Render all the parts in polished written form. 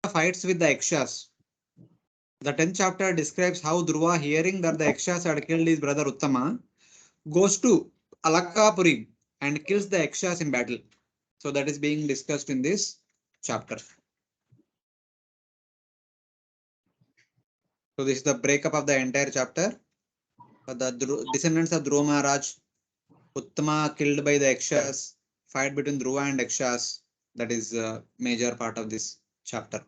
fights with the Yakshas. The 10th chapter describes how Dhruva, hearing that the Yakshas had killed his brother Uttama, goes to Alakkapuri and kills the Yakshas in battle. So that is being discussed in this chapter. So this is the breakup of the entire chapter. The descendants of Dhruva Maharaj, Uttama killed by the Yakshas, fight between Dhruva and Yakshas. That is a major part of this chapter.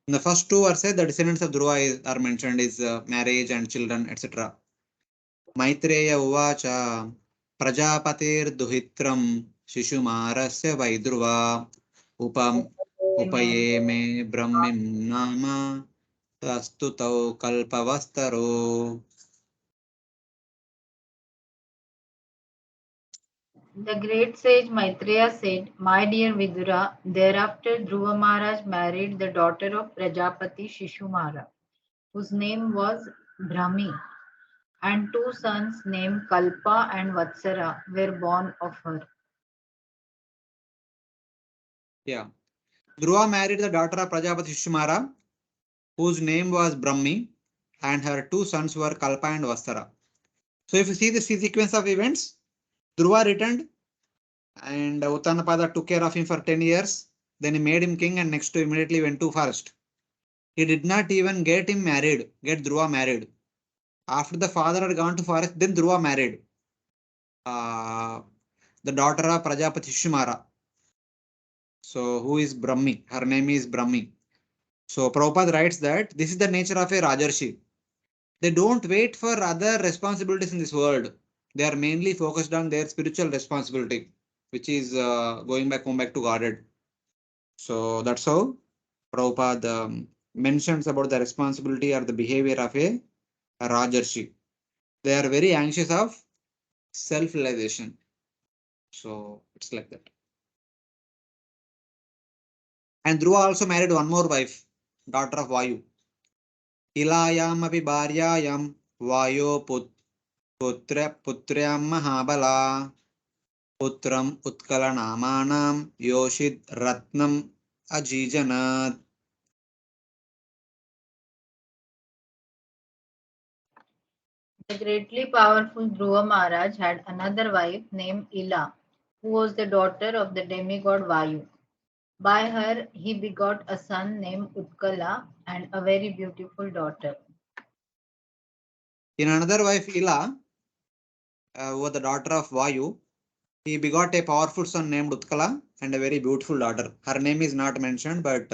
In the first two verses, the descendants of Dhruva are mentioned is marriage and children, etc. Maitreya uvacha prajapatir duhitram shishumarasya vaidruva upaye me brahmim nama tastutau kalpavastaro. The great sage Maitreya said, "My dear Vidura, thereafter Dhruva Maharaj married the daughter of Prajapati Shishumara, whose name was Brahmi, and two sons named Kalpa and Vatsara were born of her." Yeah. Dhruva married the daughter of Prajapati Shishumara, whose name was Brahmi, and her two sons were Kalpa and Vastara. So if you see the sequence of events, Dhruva returned and Uttanapada took care of him for 10 years. Then he made him king and next to immediately went to forest. He did not even get Dhruva married. After the father had gone to forest, then Dhruva married the daughter of Prajapati Shishumara. So who is Brahmi? Her name is Brahmi. So Prabhupada writes that this is the nature of a Rajarshi. They don't wait for other responsibilities in this world. They are mainly focused on their spiritual responsibility, which is going back to Godhead. So that's how Prabhupada mentions about the responsibility or the behavior of a Rajarshi. They are very anxious of self-realization. So it's like that. And Dhruva also married one more wife, daughter of Vayu. Ilayam api bharyayam Vayo putrayam mahabala putram utkala namanam yoshid ratnam ajijanat. The greatly powerful Dhruva Maharaj had another wife named Ila, who was the daughter of the demigod Vayu. By her, he begot a son named Utkala and a very beautiful daughter. In another wife, Ila, was the daughter of Vayu. He begot a powerful son named Utkala and a very beautiful daughter. Her name is not mentioned, but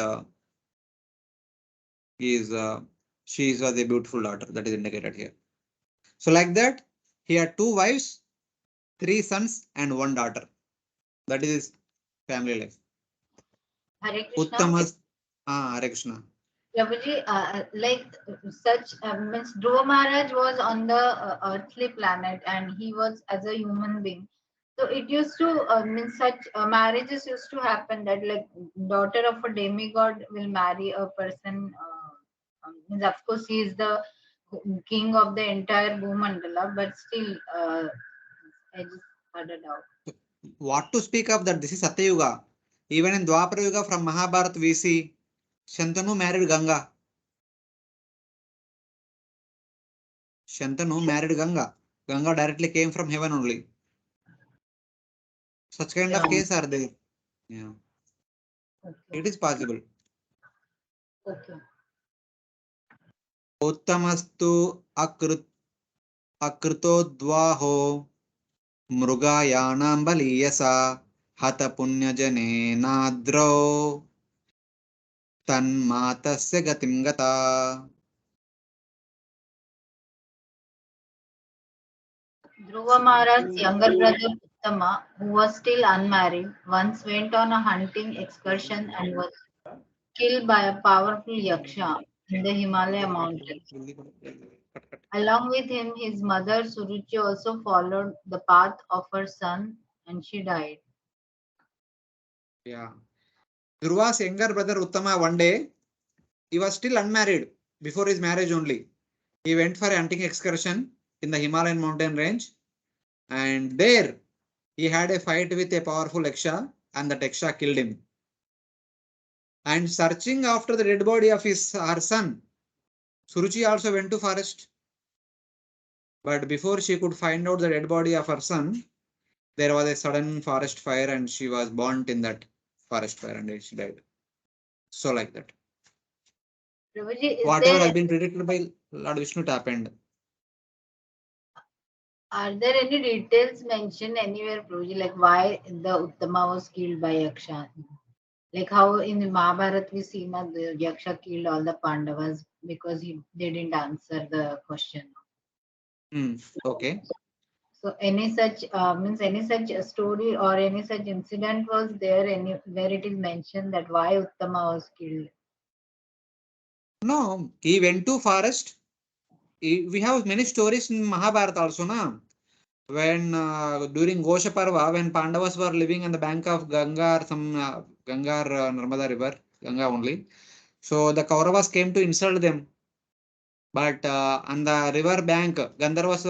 she is a beautiful daughter that is indicated here. So like that, he had two wives, three sons, and one daughter. That is his family life. Hare Krishna. Uttamas, Hare Krishna. Prabhuji, like such means Dhruva Maharaj was on the earthly planet and he was as a human being. So it used to mean such marriages used to happen that like daughter of a demigod will marry a person. Means of course he is the king of the entire Bhumandala, but still I just heard it out. What to speak of that? This is Satyuga. Even in Dwapara Yuga from Mahabharata we see Shantanu married Ganga. Shantanu married Ganga. Ganga directly came from heaven only. Such kind of case are there. Yeah. Okay. It is possible. Okay. Uttamastu akrutodvaho mrugayanam baliyasa hata punyajane nadro tanmatasya gatim gata. Dhruva Maharaj's younger brother Uttama, who was still unmarried, once went on a hunting excursion and was killed by a powerful Yaksha in the Himalaya mountains. Along with him, his mother Suruchi also followed the path of her son and she died. Yeah. Dhruva's younger brother Uttama, one day, he was still unmarried before his marriage only. He went for a hunting excursion in the Himalayan mountain range, and there he had a fight with a powerful Yaksha, and that Yaksha killed him. And searching after the dead body of her son, Suruchi also went to forest. But before she could find out the dead body of her son, there was a sudden forest fire and she was burnt in that forest fire and she died. So like that. Prabhuji, is Whatever has there, been predicted by Lord Vishnu it happened. are there any details mentioned anywhere, Prabhuji, like why the Uttama was killed by Yaksha? Like how in the Mahabharata we see that the Yaksha killed all the Pandavas because they didn't answer the question. Okay. So any such means any such story or any such incident was there any where it is mentioned that why Uttama was killed? No, he went to forest. We have many stories in Mahabharata also, na? When during Gosha Parva, when Pandavas were living on the bank of Ganga or some Ganga or Narmada river, Ganga only. So the Kauravas came to insult them. But on the river bank, Gandharvas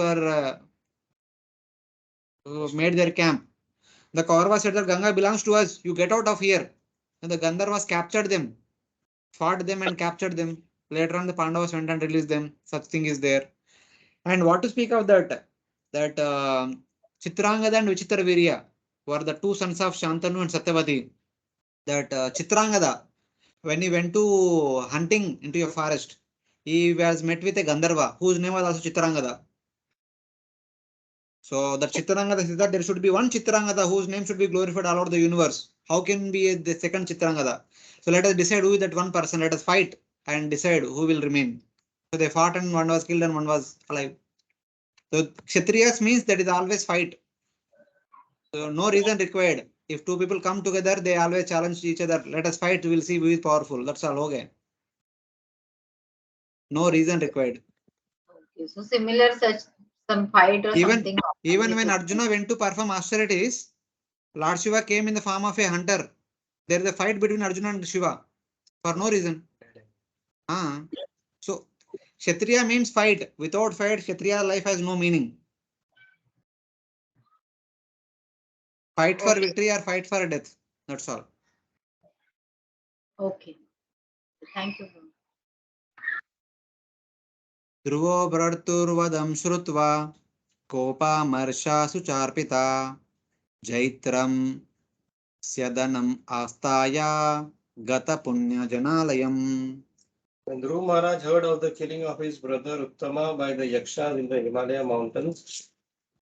were made their camp. The Kauravas said that Ganga belongs to us. You get out of here. And the Gandharvas captured them, fought them and captured them. Later on, the Pandavas went and released them. Such thing is there. And what to speak of that? That Chitrangada and Vichitravirya were the two sons of Shantanu and Satyavati. That Chitrangada, when he went to hunting into a forest, he was met with a Gandharva whose name was also Chitrangada. So that Chitrangada is that there should be one Chitrangada whose name should be glorified all over the universe. How can be the second Chitrangada? So let us decide who is that one person. Let us fight and decide who will remain. So they fought and one was killed and one was alive. So Kshatriyas means that is always fight. So no reason required. If two people come together, they always challenge each other. Let us fight. We'll see who is powerful. That's all. Okay. No reason required. Okay, so similar such some fight or Even something happened even with when Uttama. Arjuna went to perform austerities, Lord Shiva came in the form of a hunter. There is a fight between Arjuna and Shiva for no reason. Ah, so Kshatriya means fight. Without fight, Kshatriya life has no meaning. Fight for Okay, victory or fight for death. That's all. okay. Thank you. ध्रुवो भर्तुर्वदं श्रुत्वा कोपामर्षासु चार्पिता जैत्रं स्यदनम् आस्ताय गतपुण्यजनालयम्. When Dhruva Maharaj heard of the killing of his brother Uttama by the Yakshas in the Himalaya mountains,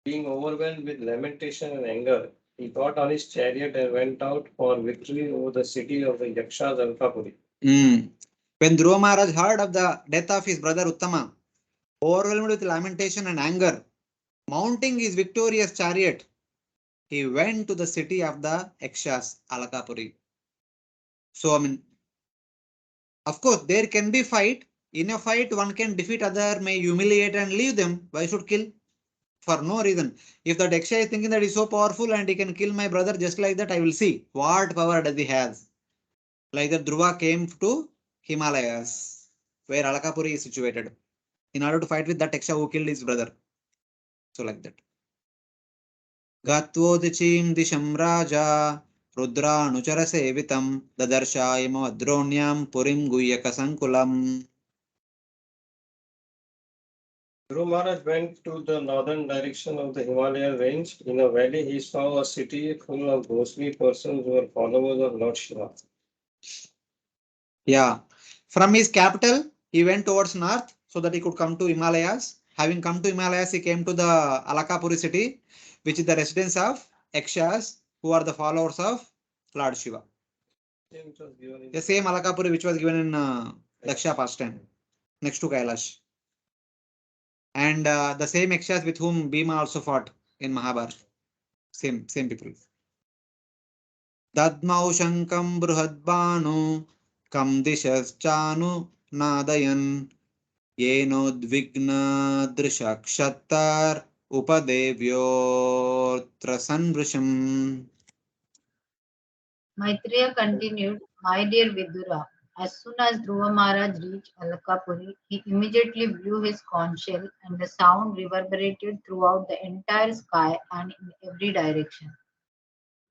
being overwhelmed with lamentation and anger, he got on his chariot and went out for victory over the city of the Yakshas Alkapuri. When Dhruva Maharaj heard of the death of his brother Uttama, overwhelmed with lamentation and anger, mounting his victorious chariot, he went to the city of the Yakshas, Alakapuri. So, I mean, of course, there can be fight. In a fight, one can defeat other, may humiliate and leave them. Why should kill? For no reason. If the Daksha is thinking that he's so powerful and he can kill my brother just like that, I will see what power does he has. Like that, Dhruva came to Himalayas, where Alakapuri is situated, in order to fight with that Daksha who killed his brother. So like that. Gatvodichim disham raja Rudranuchara sevitam Dadarshayam adronyam Purim Guyaka Sankulam. Dhruva Maharaj went to the northern direction of the Himalayan range. In a valley, he saw a city full of ghostly persons who were followers of Lord Shiva. Yeah. From his capital, he went towards north so that he could come to Himalayas. Having come to Himalayas, he came to the Alakapuri city, which is the residence of Yakshas, who are the followers of Lord Shiva. The same Alakapuri which was given in Daksha pastime, next to Kailash. And the same Yakshas with whom Bhima also fought in Mahabharata. Same people. Dadmau Shankam Bruhadbanu Kam Dishas Nadayan येनोद्विग्नदृशक्षत्तर उपदेव्योऽत्र संवृशम्. Maitreya continued, my dear Vidura, as soon as Dhruva Maharaj reached Alakapuri, he immediately blew his conch shell and the sound reverberated throughout the entire sky and in every direction.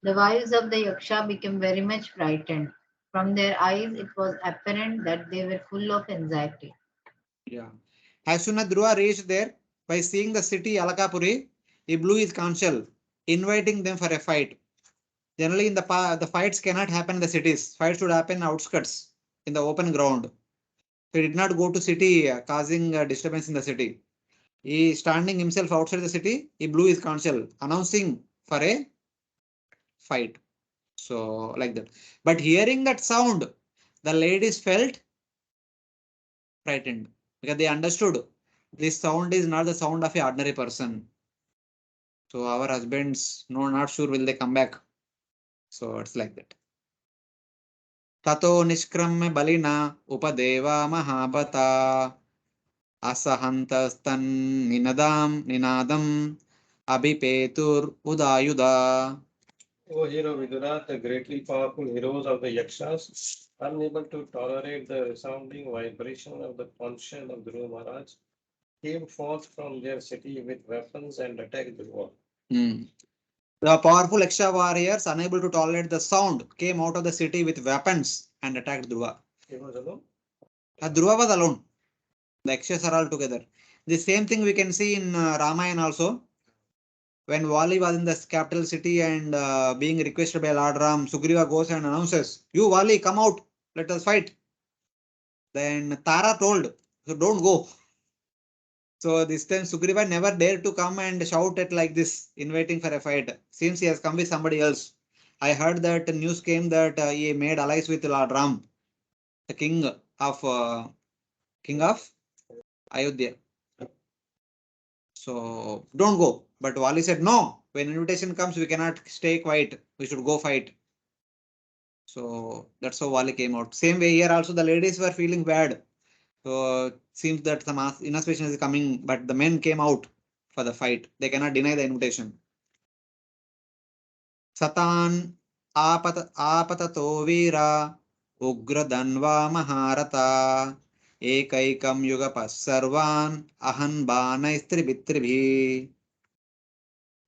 The wives of the Yaksha became very much frightened. From their eyes, it was apparent that they were full of anxiety. Yeah. As soon as Dhruva reached there, by seeing the city Alakapuri, he blew his conch shell, inviting them for a fight. Generally, in the fights cannot happen in the cities. Fights should happen outskirts, in the open ground. So he did not go to city, causing disturbance in the city. He standing himself outside the city. He blew his conch shell, announcing for a fight. So like that. But hearing that sound, the ladies felt frightened because they understood this sound is not the sound of a ordinary person. So our husbands, no, not sure will they come back. So it's like that. Tato nishkramya balina upadeva mahabata asahantastan ninadam abhipetur udayuda. O hero Vidura, the greatly powerful heroes of the Yakshas, unable to tolerate the resounding vibration of the conch shell of Dhruva Maharaj, came forth from their city with weapons and attacked Dhruva. The powerful Yaksha warriors, unable to tolerate the sound, came out of the city with weapons and attacked Dhruva. He was alone. Dhruva was alone. The Yakshas are all together. The same thing we can see in Ramayana also. When Vali was in the capital city and being requested by Lord Ram, Sugriva goes and announces, "You Vali, come out, let us fight." Then Tara told, "So don't go." So this time Sugriva never dared to come and shout it like this, inviting for a fight. Seems he has come with somebody else. I heard that news came that he made allies with Lord Ram, the king of Ayodhya. So don't go. But Wali said, no, when invitation comes, we cannot stay quiet. We should go fight. So that's how Wali came out. Same way here also the ladies were feeling bad. So seems that some inauspicion is coming, but the men came out for the fight. They cannot deny the invitation. Satan apatato vira ugra danva maharata ekaikam yugapas sarvan ahan banaistribitribhi.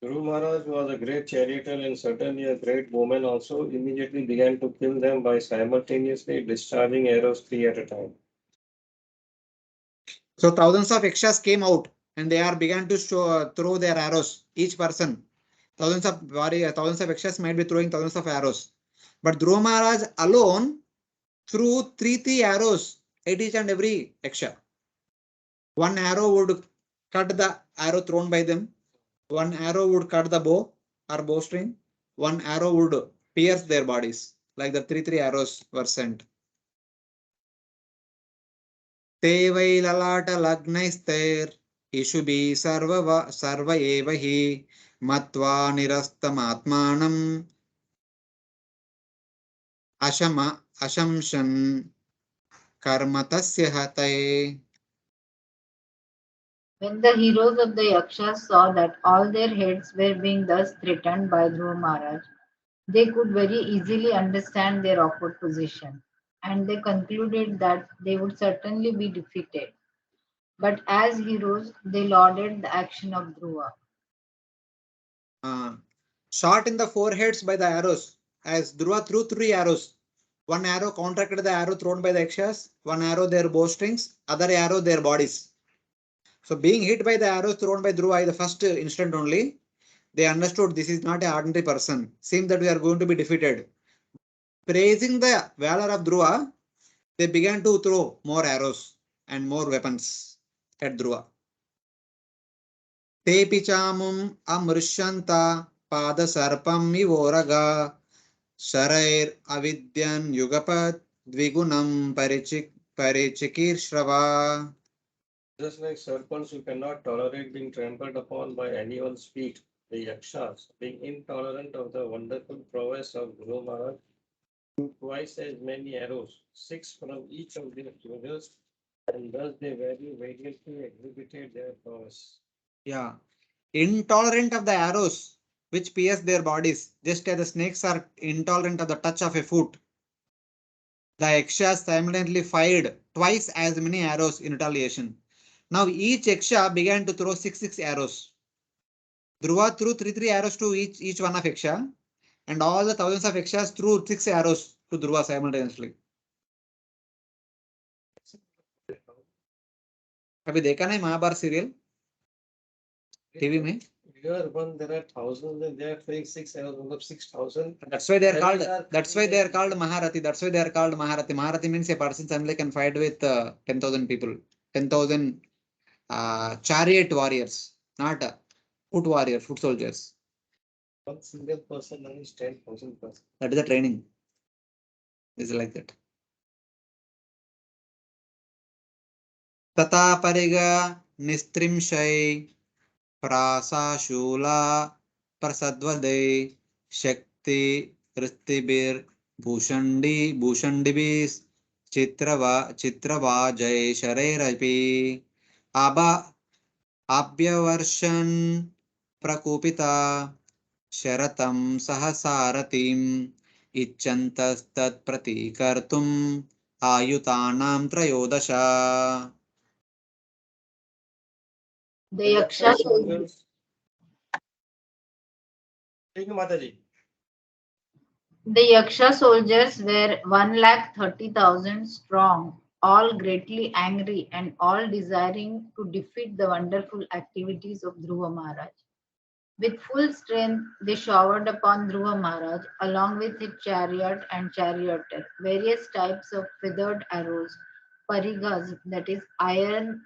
Dhruva Maharaj was a great charioteer and certainly a great bowman also, immediately began to kill them by simultaneously discharging arrows 3 at a time. So thousands of Yakshas came out and they are began to throw their arrows, each person. Thousands of Yakshas might be throwing thousands of arrows. But Dhruva Maharaj alone threw three arrows at each and every Yaksha. One arrow would cut the arrow thrown by them. One arrow would cut the bow or bowstring. One arrow would pierce their bodies. Like the three arrows were sent. Te vai lalata lagnaistir ishubi sarva eva hi matva nirastamatmanam ashamshan karmatasya hataye. When the heroes of the Yakshas saw that all their heads were being thus threatened by Dhruva Maharaj, they could very easily understand their awkward position, and they concluded that they would certainly be defeated. But as heroes, they lauded the action of Dhruva. Shot in the foreheads by the arrows, as Dhruva threw 3 arrows. One arrow counteracted the arrow thrown by the Yakshas, one arrow their bowstrings, other arrow their bodies. So being hit by the arrows thrown by Dhruva in the first instant only, they understood this is not an ordinary person. Seems that we are going to be defeated. Praising the valor of Dhruva, they began to throw more arrows and more weapons at Dhruva. Te pichamum amrushanta pada sarpam ivoraga sharair avidyan yugapat dvigunam parichikir shrava. Just like serpents who cannot tolerate being trampled upon by anyone's feet, the Yakshas, being intolerant of the wonderful prowess of Dhruva Maharaj, threw twice as many arrows, 6 from each of their shoulders, and thus they very valiantly exhibited their prowess. Yeah. Intolerant of the arrows which pierce their bodies, just as the snakes are intolerant of the touch of a foot. The Yakshas simultaneously fired twice as many arrows in retaliation. Now each Yaksha began to throw six arrows. Dhruva threw three arrows to each one of Yaksha, and all the thousands of Yakshas threw 6 arrows to Dhruva simultaneously. अभी देखा नहीं Mahabharat serial TV में? Here one there are thousands and there are 6,000. That's why they are called. That's why they are called Maharathi. That's why they are called Maharathi. Maharathi means a person's family can fight with 10,000 people, 10,000 chariot warriors, not foot warriors, foot soldiers. One single person is 10,000 person. That is the training. Is like that. Tata pariga nistrimshay प्रासाशूला प्रसद्वदे शक्ति ऋत्तिबिर भूषण्डिभिः चित्रवाजय शरैरपि आभ्यवर्षन् प्रकुपिता शरतं सहसारथिम् इच्छन्तस्तत्प्रतीकर्तुम् आयुतानां त्रयोदश. The Yaksas, soldiers were 130,000 strong, all greatly angry and all desiring to defeat the wonderful activities of Dhruva Maharaj. With full strength, they showered upon Dhruva Maharaj, along with his chariot and charioteer, various types of feathered arrows, parigas, that is iron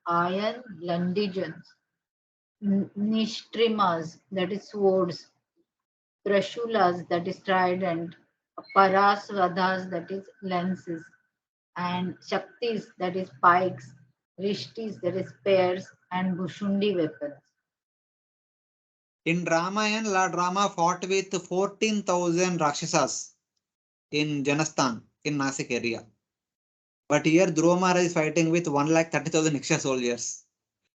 blundigens, nishtrimas, that is swords, trashulas, that is trident, parasvadas, that is lances, and shaktis, that is pikes, rishtis, that is spears, and bhushundi weapons. In Ramayana, Lord Rama fought with 14,000 Rakshasas in Janasthan, in Nasik area. But here Dhruva Maharaj is fighting with 130,000 Yaksha soldiers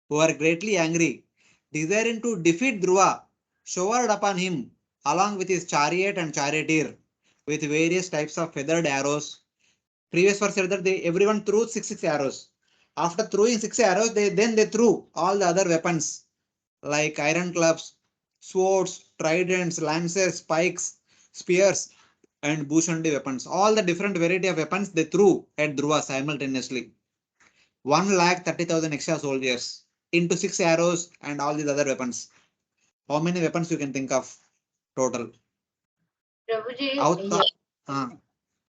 who are greatly angry, desiring to defeat Dhruva, showered upon him along with his chariot and charioteer with various types of feathered arrows. Previous verse said that everyone threw six arrows. After throwing 6 arrows, they threw all the other weapons like iron clubs, swords, tridents, lances, spikes, spears, and bhushundi weapons. All the different variety of weapons they threw at Dhruva simultaneously. 130,000 extra soldiers into 6 arrows and all these other weapons. How many weapons you can think of total? Prabhuji,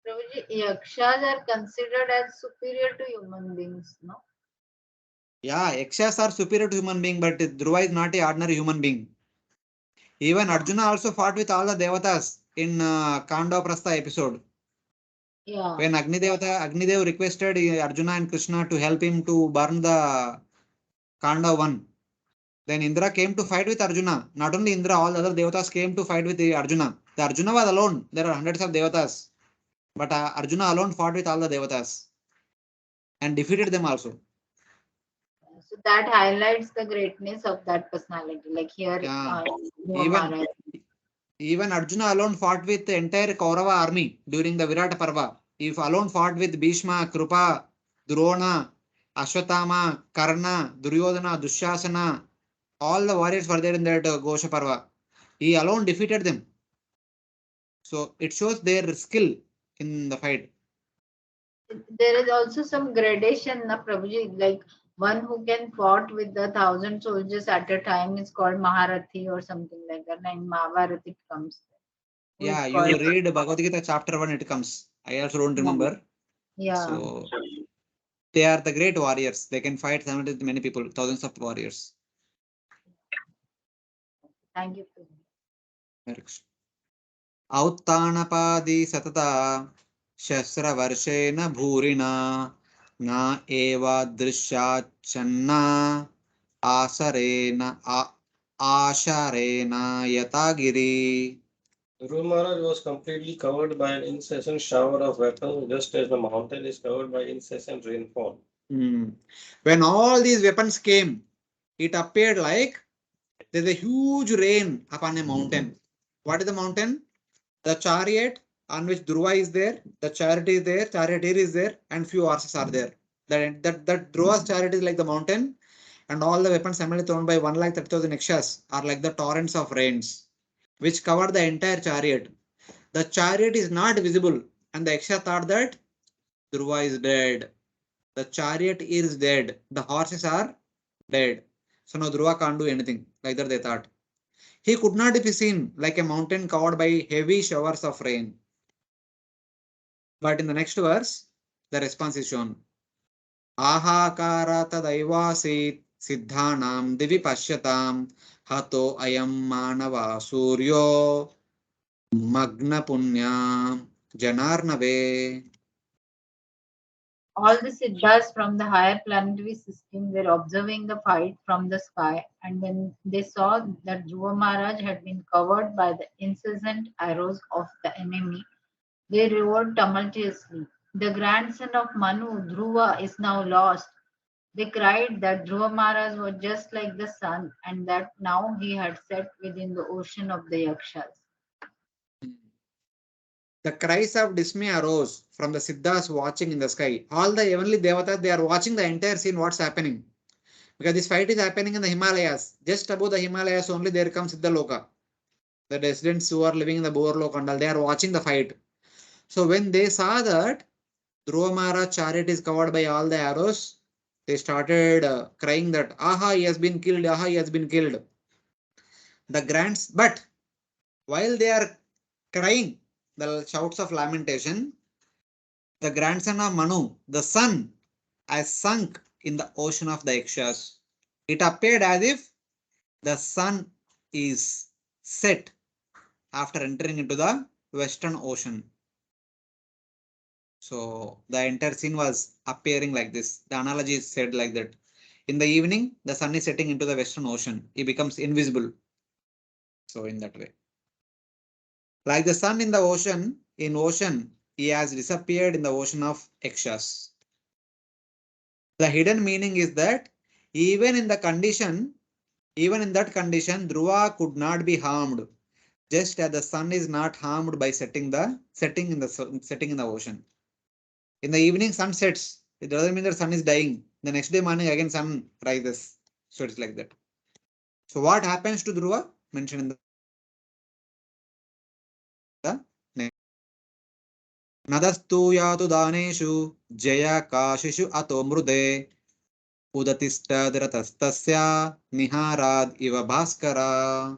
Prabhuji, Yakshas are considered as superior to human beings, no? Yeah, Yakshas are superior to human being, but Dhruva is not a ordinary human being. Even Arjuna also fought with all the devatas in Kanda Prastha episode. Yeah. When Agnidev requested Arjuna and Krishna to help him to burn the Kanda 1. Then Indra came to fight with Arjuna. Not only Indra, all the other devatas came to fight with Arjuna. The Arjuna was alone. There are hundreds of devatas. But Arjuna alone fought with all the devatas and defeated them also. So that highlights the greatness of that personality. Like here, Yeah. Even Arjuna alone fought with the entire Kaurava army during the Virata Parva. If alone fought with Bhishma, Krupa, Drona, Ashwatthama, Karna, Duryodhana, Dushasana, all the warriors were there in that Gosha Parva. He alone defeated them. So it shows their skill in the fight. There is also some gradation, na Prabhuji, like one who can fought with the 1,000 soldiers at a time is called Maharathi or something like that. In Mahabharata it comes. Yeah, you read Bhagavad Gita chapter 1, it comes. I also don't remember. Yeah. So they are the great warriors. They can fight with many people, thousands of warriors. Thank you. औत्तानपादि सतता शस्त्रवर्षेण भूरिणा न एवादृश्याच्छन्ना आशरेण यथा Giri. Dhruva Maharaj was completely covered by an incessant shower of weapons, just as the mountain is covered by incessant rainfall. When all these weapons came, it appeared like there's a huge rain upon a mountain. What is the mountain? The chariot on which Dhruva is there, the chariot is there, charioteer is there, and few horses are there. That Dhruva's chariot is like the mountain, and all the weapons similarly thrown by 130,000 Yakshas are like the torrents of rains, which covered the entire chariot. The chariot is not visible, and the Yaksha thought that Dhruva is dead. The chariot is dead. The horses are dead. So now Dhruva can't do anything. Like that they thought. He could not be seen like a mountain covered by heavy showers of rain. But in the next verse, the response is shown. Ahakara tadaivasit siddhanam divi pashyatam hato ayam manava suryo magna punya janarnave. All the Siddhas from the higher planetary system were observing the fight from the sky, and when they saw that Dhruva Maharaj had been covered by the incessant arrows of the enemy, they roared tumultuously. The grandson of Manu, Dhruva, is now lost. They cried that Dhruva Maharaj was just like the sun, and that now he had set within the ocean of the Yakshas. The cries of dismay arose from the Siddhas watching in the sky. All the heavenly Devatas, they are watching the entire scene, what's happening. Because this fight is happening in the Himalayas. Just above the Himalayas only there comes Siddhaloka. The residents who are living in the Borloka and all, they are watching the fight. So when they saw that Dhruva Maharaj chariot is covered by all the arrows, they started crying that, aha, he has been killed, aha, he has been killed. But while they are crying, the shouts of lamentation, the grandson of Manu, the sun, has sunk in the ocean of the Yakshas. It appeared as if the sun is set after entering into the Western Ocean. So the entire scene was appearing like this. The analogy is said like that. In the evening, the sun is setting into the Western Ocean. It becomes invisible. So in that way. Like the sun in the ocean, he has disappeared in the ocean of Yakshas. The hidden meaning is that even in that condition, Dhruva could not be harmed, just as the sun is not harmed by setting in the ocean. In the evening, sun sets. It doesn't mean the sun is dying. The next day morning, again sun rises. So it's like that. So what happens to Dhruva? Mentioned in the Nadastu yatu daneshu jaya kashishu ato mrude udatista dhratastasya niharad iva bhaskara.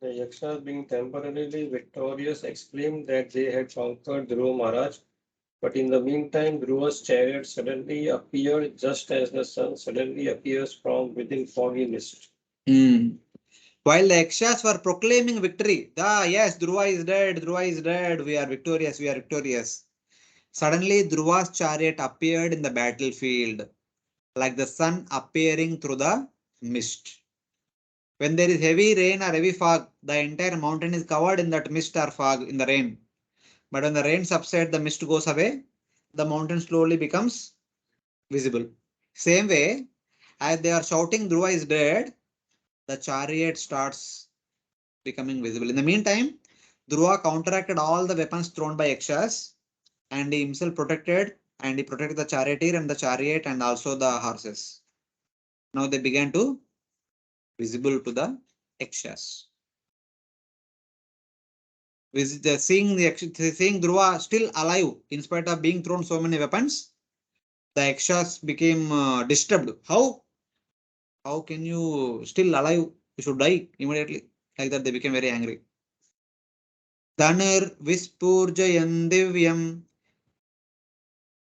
The Yakshas, being temporarily victorious, exclaimed that they had conquered Dhruva Maharaj. But in the meantime, Dhruva's chariot suddenly appeared just as the sun suddenly appears from within foggy mist. While the Yakshas were proclaiming victory, yes, Dhruva is dead, we are victorious. Suddenly, Dhruva's chariot appeared in the battlefield, like the sun appearing through the mist. When there is heavy rain or heavy fog, the entire mountain is covered in that mist or fog in the rain. But when the rain subsides, the mist goes away, the mountain slowly becomes visible. Same way, as they are shouting Dhruva is dead, the chariot starts becoming visible. In the meantime, Dhruva counteracted all the weapons thrown by Yakshas, and he himself protected the charioteer and the chariot and also the horses. Now they began to visible to the Yakshas. Seeing Dhruva still alive in spite of being thrown so many weapons, the Yakshas became disturbed. How can you still alive? You should die immediately. Like that, they became very angry. Dhanir vispurjayan divyam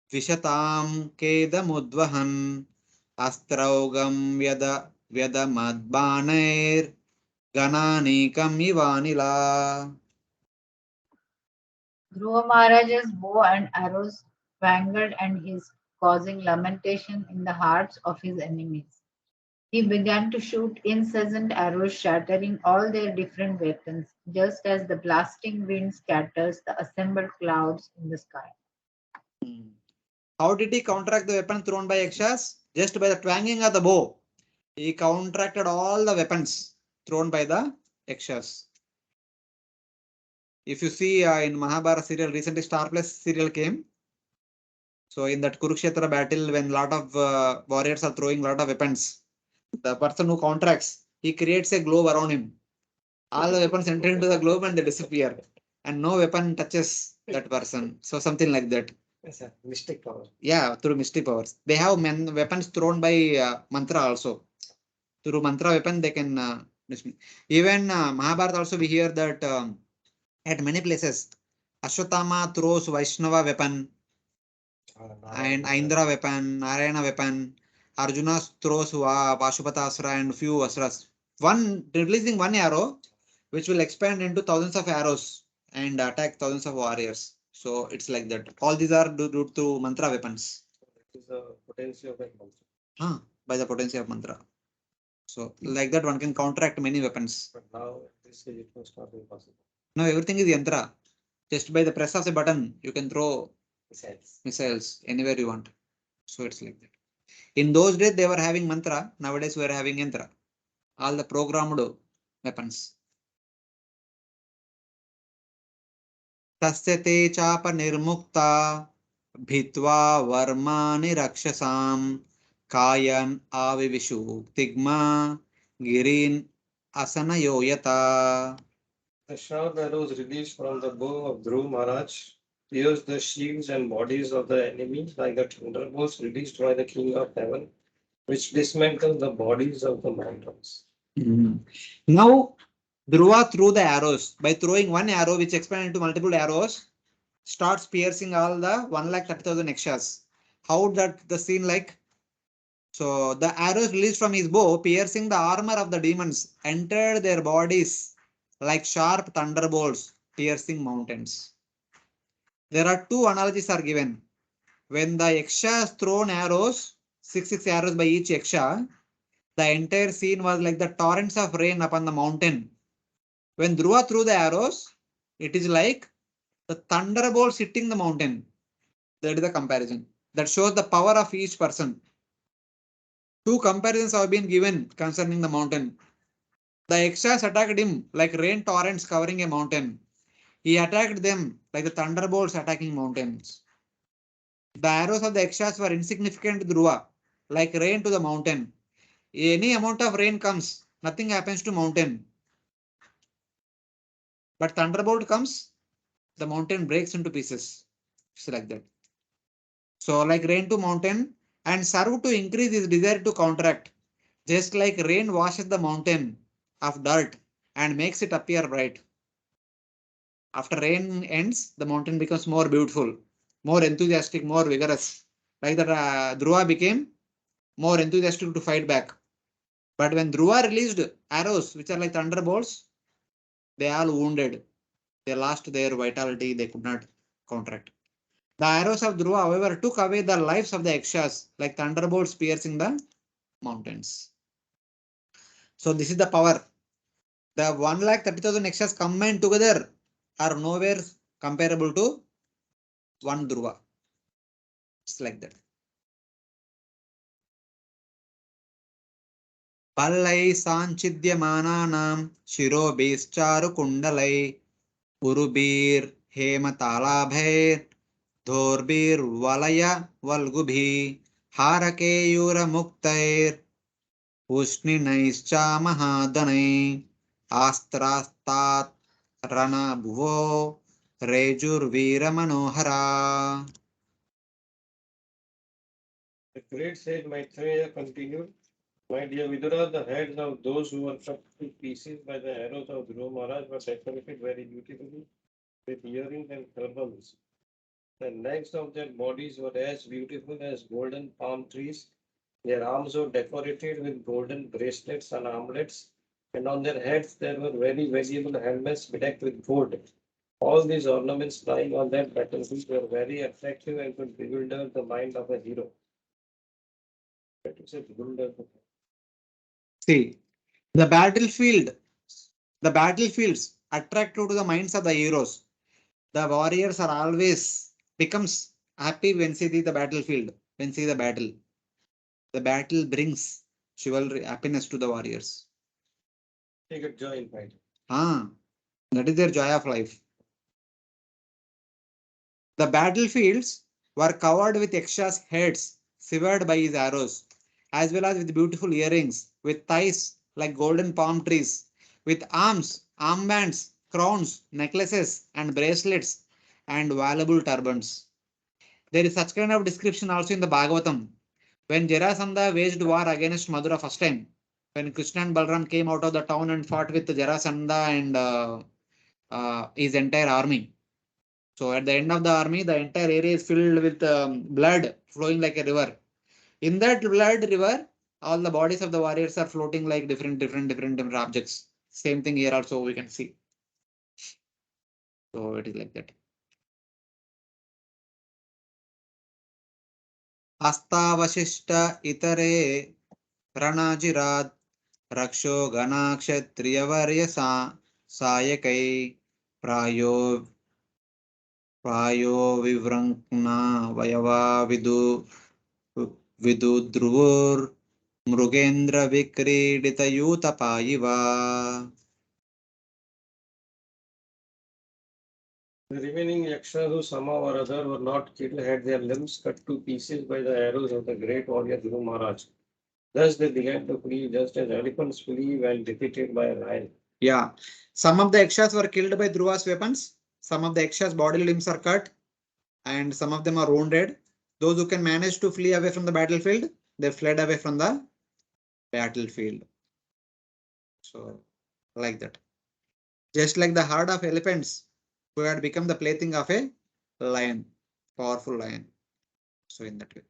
vishatam kedamudvahan astraugam vyada madbanair gananikam ivanila. Dhruva Maharaj's bow and arrows wangled and his causing lamentation in the hearts of his enemies. He began to shoot incessant arrows, shattering all their different weapons, just as the blasting wind scatters the assembled clouds in the sky. How did he counteract the weapons thrown by Yakshas? Just by the twanging of the bow. He counteracted all the weapons thrown by the Yakshas. If you see in Mahabharata serial, recently Star Plus serial came. So in that Kurukshetra battle, when a lot of warriors are throwing a lot of weapons, the person who counteracts, he creates a globe around him. All the weapons enter into the globe and they disappear. and no weapon touches that person. So something like that. Yes, sir. Mystic power. Yeah, through mystic powers. They have weapons thrown by mantra also. Through mantra weapon, they can. Even Mahabharata also we hear that at many places, Ashwatthama throws Vaishnava weapon and Indra weapon, Narayana weapon. Arjuna throws Pashupatasra and few asras. One releasing one arrow, which will expand into thousands of arrows and attack thousands of warriors. So it's like that. All these are due to mantra weapons. That is the potency of a mantra. By the potency of mantra. So like that one can counteract many weapons. But now this age it was not impossible. Now everything is yantra. Just by the press of a button, you can throw Besides, missiles anywhere you want. So it's like that. In those days they were having mantra. Nowadays we are having yantra. All the programmed weapons. तस्य ते चाप निर्मुक्ता भित्वा वर्मानि रक्षसां कायन् आविविशु तिग्मा गिरीन् असनयो यथा. the sharp arrows released from the bow of Dhruva Maharaj pierced the shields and bodies of the enemy like the thunderbolts released by the King of Heaven, which dismantled the bodies of the mountains. Now Dhruva threw the arrows. By throwing one arrow which expanded into multiple arrows, starts piercing all the 1,30,000 Yakshas. How that the scene like? So the arrows released from his bow, piercing the armor of the demons, entered their bodies like sharp thunderbolts, piercing mountains. There are two analogies are given. When the Yakshas thrown arrows, six arrows by each Yaksha, the entire scene was like the torrents of rain upon the mountain. When Dhruva threw the arrows, it is like the thunderbolts hitting the mountain. That is the comparison. That shows the power of each person. Two comparisons have been given concerning the mountain. The Yakshas attacked him like rain torrents covering a mountain. He attacked them like the thunderbolts attacking mountains. The arrows of the Yakshas were insignificant to Dhruva, like rain to the mountain. Any amount of rain comes, nothing happens to mountain. But thunderbolt comes, the mountain breaks into pieces. It's like that. So like rain to mountain and serve to increase his desire to counteract. Just like rain washes the mountain of dirt and makes it appear bright. After rain ends, the mountain becomes more beautiful, more enthusiastic, more vigorous. Like that Dhruva became more enthusiastic to fight back. But when Dhruva released arrows, which are like thunderbolts, they all wounded. They lost their vitality. They could not counteract. The arrows of Dhruva, however, took away the lives of the Yakshas, like thunderbolts piercing the mountains. So this is the power. The 1,30,000 Yakshas combined together are nowhere comparable to one Dhruva. It's like that. Pallai sanchidyamanaam shirobhischaru kundalai urubir hematalabhair धोर्बीर वलय वल्गुभि हारकेयूर मुक्तैर उष्णिनैश्चा महादनै आस्त्रास्तात् रणभुवो रेजुर्वीर मनोहरा. The great sage Maitreya continued, my dear Vidura, the heads of those who were cut to pieces by the arrows of Dhruva Maharaj were decorated very beautifully with earrings and turbans. The legs of their bodies were as beautiful as golden palm trees. Their arms were decorated with golden bracelets and armlets, and on their heads there were very valuable helmets bedecked with gold. All these ornaments lying on that battlefield were very attractive and could bewilder the mind of a hero. See, the battlefields attractive to the minds of the heroes. The warriors are always becomes happy when see the battlefield, when see the battle. The battle brings chivalry, happiness to the warriors. They get joy in fighting. That is their joy of life. The battlefields were covered with Yaksha's heads, severed by his arrows, as well as with beautiful earrings, with thighs like golden palm trees, with arms, armbands crowns, necklaces, and bracelets, and valuable turbans. There is such kind of description also in the Bhagavatam. When Jarasandha waged war against Madura first time, when Krishna and Balram came out of the town and fought with Jarasandha and his entire army. So at the end of the army, the entire area is filled with blood flowing like a river. In that blood river, all the bodies of the warriors are floating like different objects. Same thing here also we can see. So it is like that. हस्तावशिष्ट इतरे रणजिरात् रक्षो गणाक्षत्रियवर्यसा सायकै प्रायो प्रायो विवृङ्क्ना वयवा विदुद्रुवुर्मृगेन्द्र विक्रीडितयूतपायिवा. The remaining Yakshas who somehow or other were not killed had their limbs cut to pieces by the arrows of the great warrior Dhruva Maharaj. Thus they began to flee just as elephants flee when defeated by a lion. Yeah, some of the Yakshas were killed by Dhruva's weapons. Some of the Yakshas' body limbs are cut, and some of them are wounded. Those who can manage to flee away from the battlefield, they fled away from the battlefield. So, like that. Just like the herd of elephants who had become the plaything of a lion, powerful lion. So, in that way.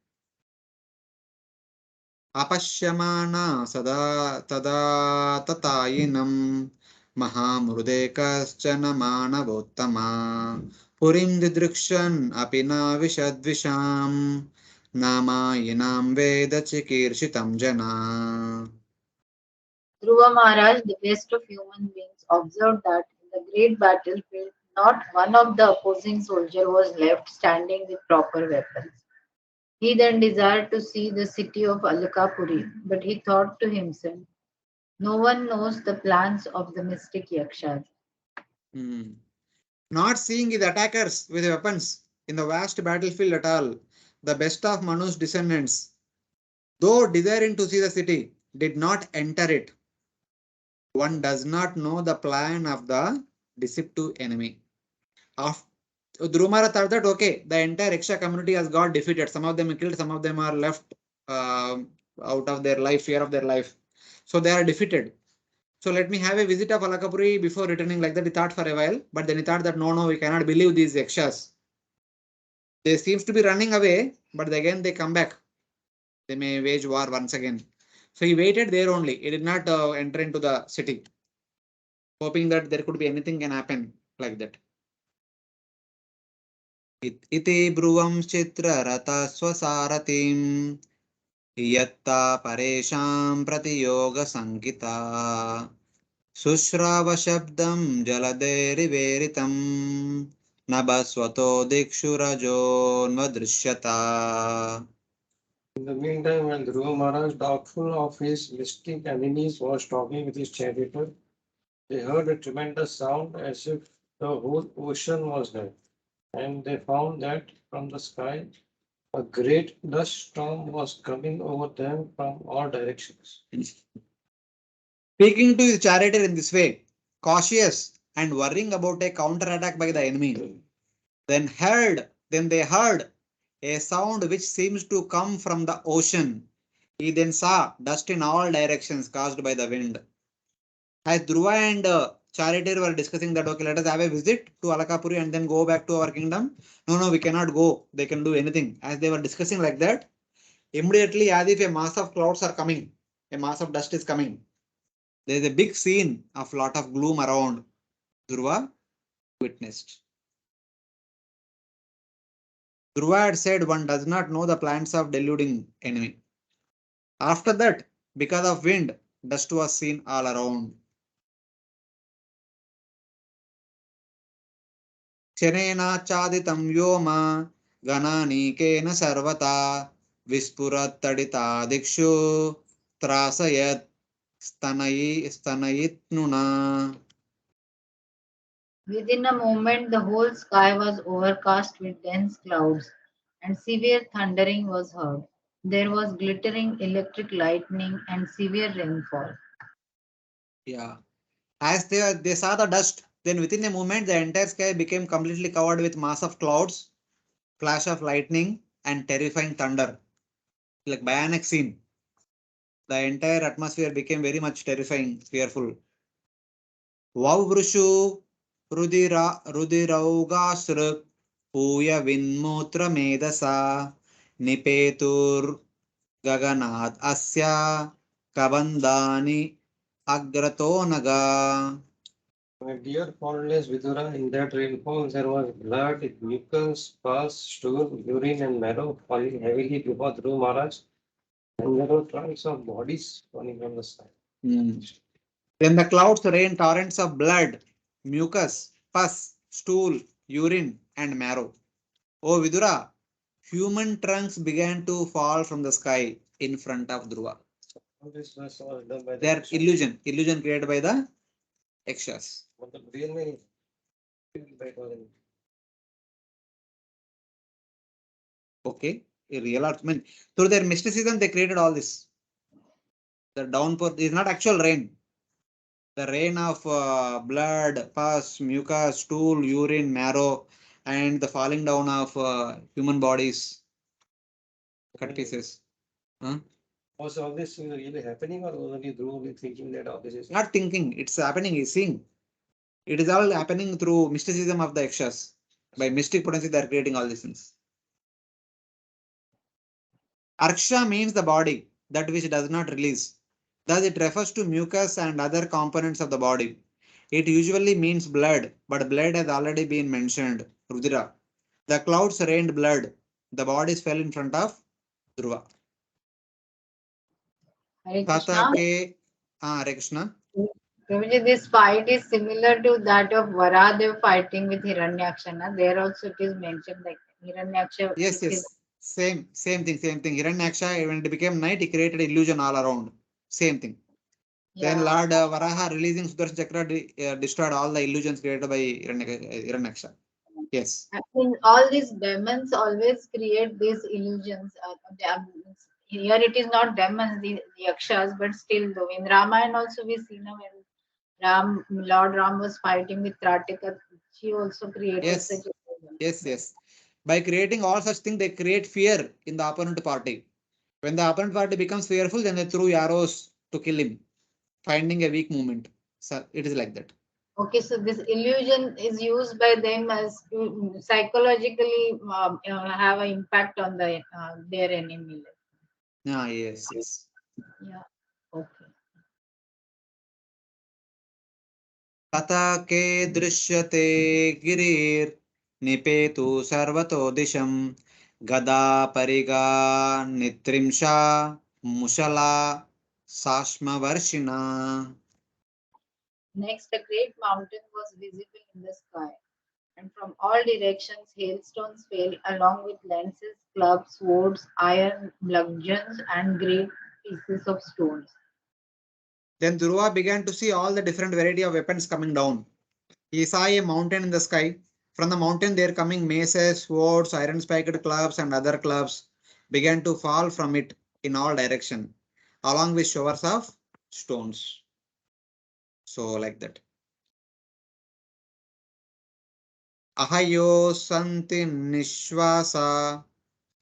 Apashyamana sada tada tatayinam mahamrude kaschana manavottama purim didrikshan apina vishadvisham namayinam veda chikirshitam jana. Dhruva Maharaj, the best of human beings, observed that in the great battlefield, not one of the opposing soldier was left standing with proper weapons. He then desired to see the city of Alakapuri, but he thought to himself, no one knows the plans of the mystic Yakshas. Not seeing his attackers with weapons in the vast battlefield at all, the best of Manu's descendants, though desiring to see the city, did not enter it. One does not know the plan of the deceptive enemy. After Drumara thought that okay, the entire Yaksha community has got defeated. Some of them are killed, some of them are left out of their life, fear of their life. So they are defeated. So let me have a visit of Alakapuri before returning, like that. He thought for a while, but then he thought that no, we cannot believe these Yakshas. They seems to be running away, but again they come back. They may wage war once again. So he waited there only. He did not enter into the city, hoping that there could be anything can happen like that. Iti bruvam chitra rata swasaratim yatta paresham pratiyoga sankita sushrava shabdam jaladeri nabaswato dikshurajonvadrishyata. In the meantime, when Dhruva Maharaj, doubtful of his mystic enemies, was talking with his charioteer, they heard a tremendous sound as if the whole ocean was there. And they found that from the sky, a great dust storm was coming over them from all directions. Speaking to his charioteer in this way, cautious and worrying about a counterattack by the enemy, then they heard a sound which seems to come from the ocean. He then saw dust in all directions caused by the wind. As Dhruva and charioteer were discussing that, okay, let us have a visit to Alakapuri and then go back to our kingdom. No, we cannot go. They can do anything. As they were discussing like that, immediately as if a mass of clouds are coming, a mass of dust is coming. There is a big scene of lot of gloom around. Dhruva witnessed. Dhruva had said one does not know the plans of deluding enemy. After that, because of wind, dust was seen all around. क्षणेनाच्छादितं व्योम गणानीकेन सर्वथा विस्फुरत्तडिता दिक्षु त्रासयत् स्तनयित्नुना. Within a moment, the whole sky was overcast with dense clouds, and severe thundering was heard. There was glittering electric lightning and severe rainfall. Yeah, as they saw the dust, Then within a moment, the entire sky became completely covered with mass of clouds, flash of lightning, and terrifying thunder. Like bionic scene. The entire atmosphere became very much terrifying, fearful. Vavrushu Rudiraugasruk Puya Vinmutra Medasa Nipetur Gaganat Asya Kabandani Agratonaga. My dear fatherless Vidura, in that rainfall there was blood, mucus, pus, stool, urine, and marrow falling heavily before Dhruva Maharaj, and there were trunks of bodies falling from the sky. Hmm. Then the clouds rain torrents of blood, mucus, pus, stool, urine, and marrow. Oh Vidura, human trunks began to fall from the sky in front of Dhruva. All this was all done by the They are Yakshas. illusion created by the Yakshas. But the real meaning, by it was in Okay, a real art. I mean, through their mysticism, they created all this. The downpour is not actual rain. The rain of blood, pus, mucus, stool, urine, marrow, and the falling down of human bodies, cut pieces. Huh? Was all this thing really happening, or was only Dhruva only thinking that all this is Not thinking, it's happening. He's seeing. It is all happening through mysticism of the Yakshas. By mystic potency, they are creating all these things. Arksha means the body, that which does not release. Thus, it refers to mucus and other components of the body. It usually means blood, but blood has already been mentioned. Rudra. The clouds rained blood. The bodies fell in front of Dhruva. Hare Tata Krishna. ke Hare Krishna. Prabhuji, this fight is similar to that of Varadev fighting with Hiranyaksha. Na? There also it is mentioned like Hiranyaksha Yes, with his. yes. Same thing. Hiranyaksha, when it became night, he created illusion all around. Same thing. Then Yeah. Lord Varaha releasing Sudarshan Chakra destroyed all the illusions created by Hiranyaksha. Yes. I mean, all these demons always create these illusions. Here it is not demons, the Yakshas, but still though. In Ramayana also we see now when Lord Ram was fighting with Tratika, she also created such Yes. a illusion. Yes. By creating all such things, they create fear in the opponent party. When the opponent party becomes fearful, then they throw arrows to kill him, finding a weak movement. So it is like that. Okay, so this illusion is used by them as to psychologically have an impact on their enemy. Ah, yes. Yeah. Okay. तथा के दृश्यते गिरिर् निपेतु सर्वतो दिशं गदा परिगा नित्रिंशा मुशला साश्मवर्षिणा. Next, a great mountain was visible in the sky, and from all directions hailstones fell along with lances, clubs, swords, iron bludgeons, and great pieces of stones. Then Dhruva began to see all the different variety of weapons coming down. He saw a mountain in the sky. From the mountain there coming maces, swords, iron spiked clubs and other clubs began to fall from it in all direction, along with showers of stones. So like that. Ahayo santi nishvasa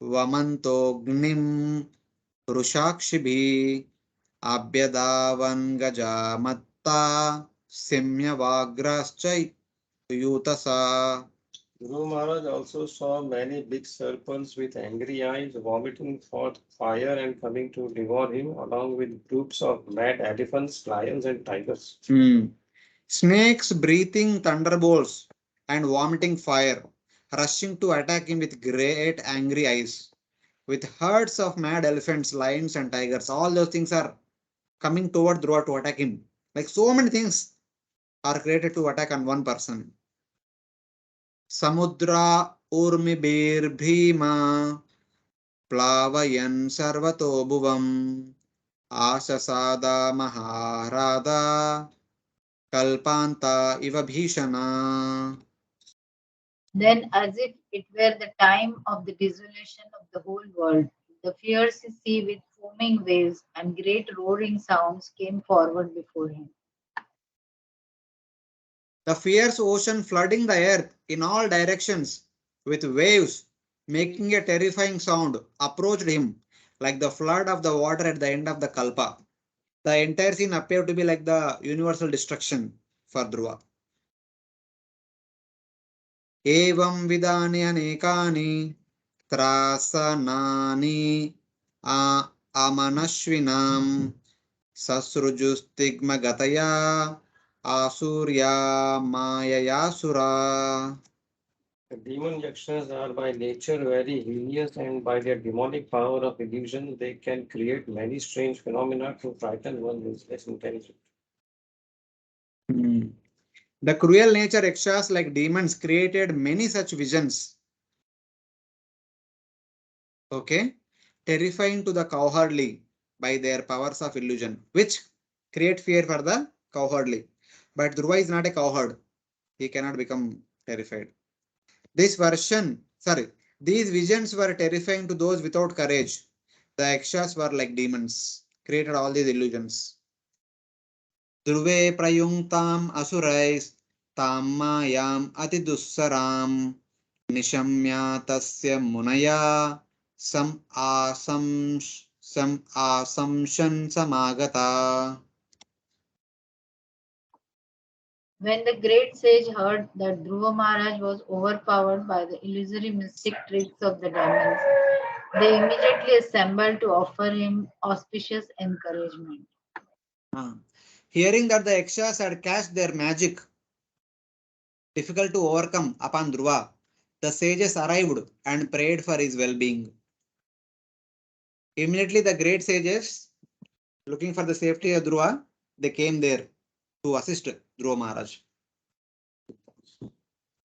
vamantoghnim rushakshibi abhyadavan gajamatta simyavagrascha yutasa. Dhruva Maharaj also saw many big serpents with angry eyes vomiting forth fire and coming to devour him, along with groups of mad elephants, lions, and tigers. Snakes breathing thunderbolts and vomiting fire, rushing to attack him with great angry eyes. With herds of mad elephants, lions, and tigers, all those things are coming toward Dhruva to attack him. Like so many things are created to attack on one person. Samudra Urmi Bir Bhima Plavayan Sarvato Bhuvam Asasada Maharada Kalpanta Iva Bhishana. Then, as if it were the time of the desolation of the whole world, the fierce sea with foaming waves and great roaring sounds came forward before him. The fierce ocean flooding the earth in all directions with waves, making a terrifying sound, approached him like the flood of the water at the end of the Kalpa. The entire scene appeared to be like the universal destruction for Dhruva. Evam vidani anekani trasanaani amanashvinam sasrujustigma gataya asurya mayayasura. The demon Yaksas are by nature very hideous, and by their demonic power of illusion, they can create many strange phenomena to frighten one who is less intelligent. The cruel nature Yakshas like demons created many such visions. Okay, terrifying to the cowardly by their powers of illusion, which create fear for the cowardly. But Dhruva is not a coward. He cannot become terrified. These visions were terrifying to those without courage. The Yakshas were like demons, created all these illusions. Dhruve prayungtam asurais tam mayam atidussaram nishamya tasya munaya sam asamshan samagata. When the great sage heard that Dhruva Maharaj was overpowered by the illusory mystic tricks of the demons, they immediately assembled to offer him auspicious encouragement. Hearing that the Yakshas had cast their magic difficult to overcome upon Dhruva, the sages arrived and prayed for his well-being. Immediately the great sages, looking for the safety of Dhruva, they came there to assist Dhruva Maharaj.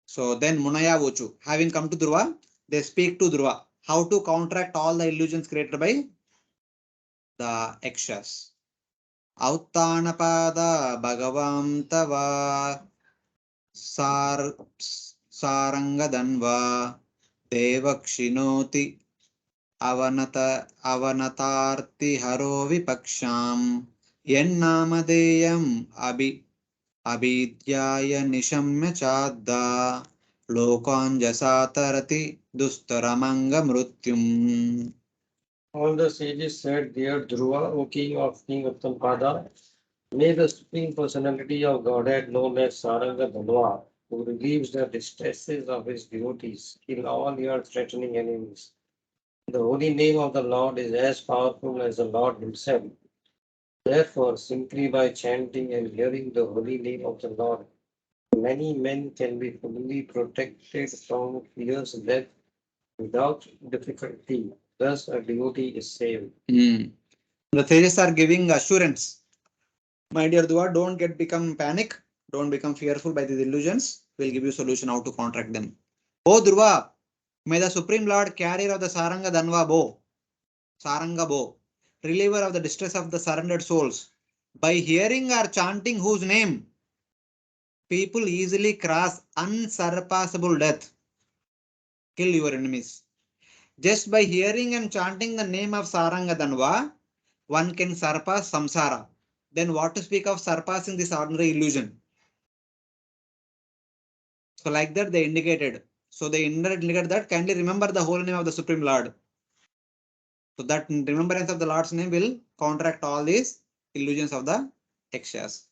So then Munaya Vochu, having come to Dhruva, they speak to Dhruva how to counteract all the illusions created by the Yakshas. Auttanapada Bhagavam Tava Sarangadanva Devakshinooti Avanatarti Haro Vipaksham Yennamadeyam Abhidyaya Nishamya Chadda Lokanjasatarati Dustaramanga Mrutyum. All the sages said, Dear Dhruva, O king of King Uttampada, may the Supreme Personality of Godhead known as Saranga Dhanva, who relieves the distresses of his devotees, kill all your threatening enemies. The holy name of the Lord is as powerful as the Lord himself. Therefore, simply by chanting and hearing the holy name of the Lord, many men can be fully protected from fierce death without difficulty. Thus, a devotee is saved. The sages are giving assurance. My dear Dhruva, don't become panic. Don't become fearful by these illusions. We'll give you solution how to counteract them. Oh Dhruva, may the Supreme Lord, carrier of the Saranga Dhanva bow, Saranga bow, reliever of the distress of the surrendered souls, by hearing or chanting whose name, people easily cross unsurpassable death. Kill your enemies. Just by hearing and chanting the name of Saranga Dhanva, one can surpass samsara. Then what to speak of surpassing this ordinary illusion? So like that they indicated. So they indicated that kindly remember the holy name of the Supreme Lord. So that remembrance of the Lord's name will counteract all these illusions of the Yakshas.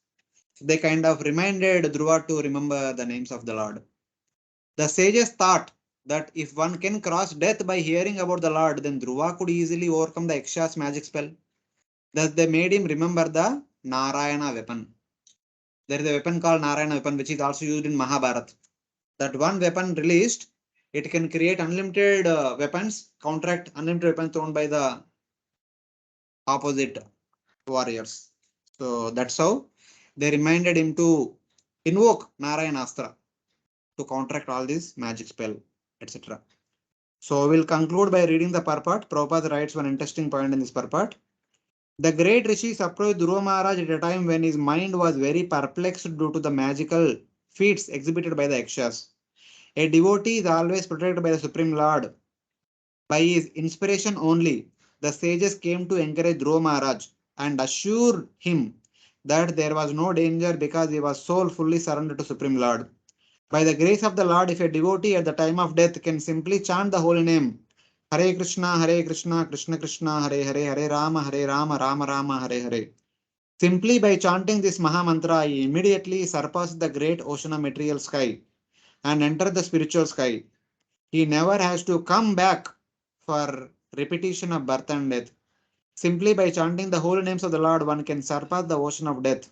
So they kind of reminded Dhruva to remember the names of the Lord. The sages thought that if one can cross death by hearing about the Lord, then Dhruva could easily overcome the Yakshas magic spell. Thus they made him remember the Narayana weapon. There is a weapon called Narayana weapon which is also used in Mahabharata. That one weapon released, it can create unlimited weapons, counteract unlimited weapons thrown by the opposite warriors. So that's how they reminded him to invoke Narayana Astra to counteract all these magic spell, etc. So we'll conclude by reading the purport. Prabhupada writes one interesting point in this purport. The great Rishi approached Dhruva Maharaj at a time when his mind was very perplexed due to the magical feats exhibited by the Yakshas. A devotee is always protected by the Supreme Lord. By his inspiration only, the sages came to encourage Dhruva Maharaj and assure him that there was no danger because he was soul fully surrendered to Supreme Lord. By the grace of the Lord, if a devotee at the time of death can simply chant the holy name, Hare Krishna, Krishna Krishna, Hare Hare, Hare Rama, Rama Rama, Hare Hare. Simply by chanting this Maha Mantra, he immediately surpasses the great ocean of material sky and enter the spiritual sky. He never has to come back for repetition of birth and death. Simply by chanting the holy names of the Lord, one can surpass the ocean of death.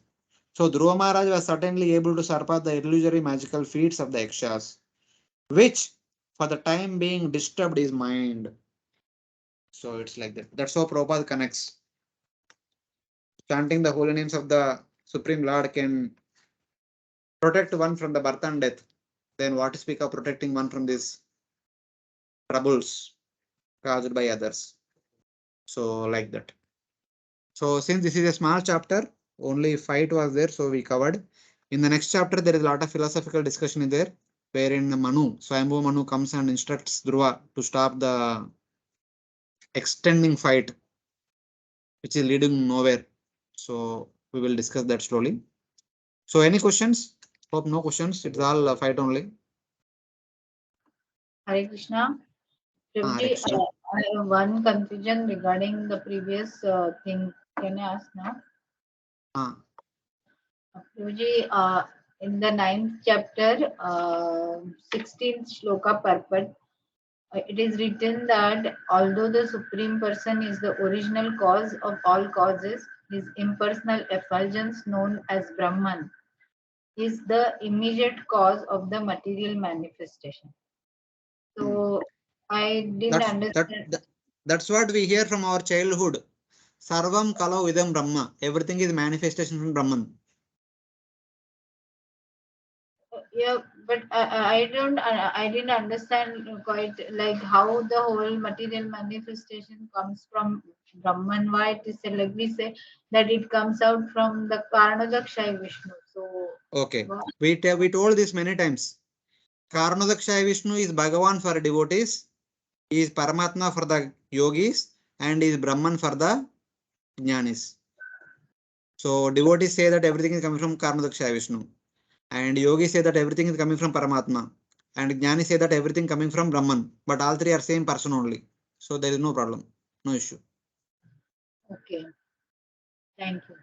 So Dhruva Maharaj was certainly able to surpass the illusory magical feats of the Yakshas, which for the time being disturbed his mind. So it's like that. That's how Prabhupada connects. Chanting the holy names of the Supreme Lord can protect one from the birth and death. Then what to speak of protecting one from these troubles caused by others? So like that. So since this is a small chapter, only fight was there, so we covered. In the next chapter, there is a lot of philosophical discussion in there, wherein Manu, Swayambhu Manu comes and instructs Dhruva to stop the extending fight, which is leading nowhere. So we will discuss that slowly. So any questions? Hope no questions. It's all fight only. Hare Krishna. Hare Prabhuji, Krishna. I have one confusion regarding the previous thing. Can I ask now? Ah, Prabhuji, in the 9th chapter, 16th shloka purport, it is written that although the Supreme Person is the original cause of all causes, his impersonal effulgence known as Brahman is the immediate cause of the material manifestation. So I didn't understand. that's what we hear from our childhood. Sarvam kalau idam Brahma. Everything is manifestation from Brahman. Yeah, but I didn't understand quite like how the whole material manifestation comes from Brahman. Why it is like we say that it comes out from the Karnadakshay Vishnu. So Okay, what? we told this many times. Karnadakshay Vishnu is Bhagavan for devotees, he is Paramatma for the yogis, and is Brahman for the jnanis. So devotees say that everything is coming from Karnadakshay Vishnu, and yogis say that everything is coming from Paramatma, and jnanis say that everything coming from Brahman. But all three are same person only. So there is no problem, no issue. Okay, thank you.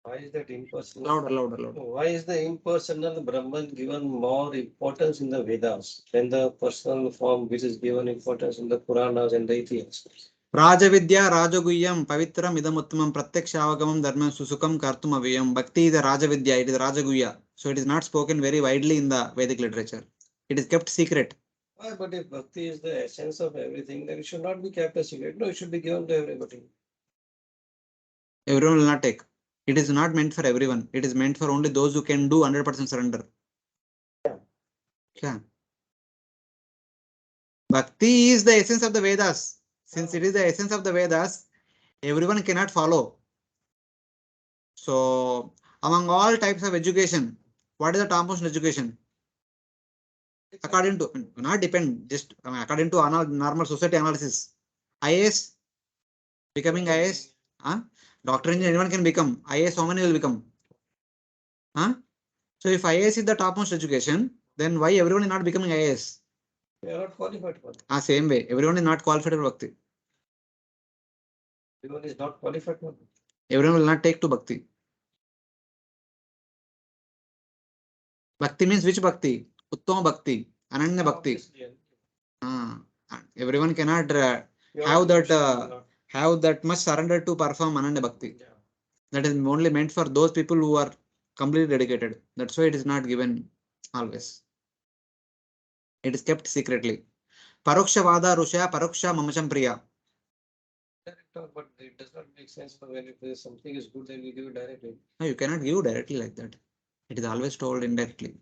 Why is that impersonal? Louder. Why is the impersonal Brahman given more importance in the Vedas than the personal form which is given importance in the Puranas and the Itihasas? Rajavidya Rajaguhyam Pavitram Idamuttamam Pratyakshavagamam Dharmam Susukam Kartum Avyam. Bhakti is a Rajavidya, it is Rajaguhya. So it is not spoken very widely in the Vedic literature. It is kept secret. Why? But if Bhakti is the essence of everything, then it should not be kept a secret. No, it should be given to everybody. Everyone will not take. It is not meant for everyone. It is meant for only those who can do 100% surrender. Yeah. Bhakti is the essence of the Vedas. Since it is the essence of the Vedas, everyone cannot follow. So, among all types of education, what is the topmost education? According to, not depend, just according to normal society analysis. IAS, becoming IAS, huh? Doctor engineer, anyone can become. IAS, how many will become? Huh? So if IAS is the topmost education, then why everyone is not becoming IAS? They are not qualified for it. Same way, everyone is not qualified for Bhakti. Everyone is not qualified for it. Everyone will not take to Bhakti. Bhakti means which Bhakti? Uttama Bhakti, Ananya Bhakti. Everyone cannot have that much surrender to perform Ananya Bhakti. Yeah. That is only meant for those people who are completely dedicated. That's why it is not given always. It is kept secretly. Paroksha Vada Rusha Paroksha Mamacham Priya. Direct talk, but it does not make sense for when if something is good, then we give it directly. No, you cannot give directly like that. It is always told indirectly.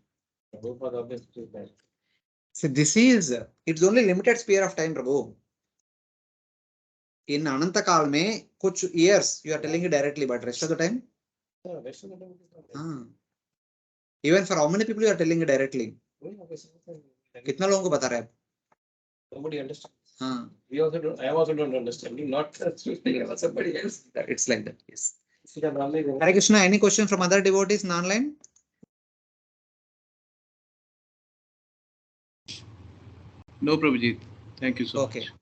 Prabhupada always do that. See, this is, it's only limited sphere of time, Prabhu. In Ananta Kal mein, kuch years you are telling it directly, but rest of the time, Yeah, rest of the time it is not like even for how many people you are telling it directly? कितना लोगों को बता रहे हैं आप? Nobody understands. हाँ, We also don't. I also don't understand. Not speaking about somebody else. it's like that. Yes. Hare Krishna, any question from other devotees in online? No, Prabhuji. Thank you so Okay. much.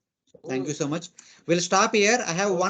Thank you so much. We'll stop here. I have one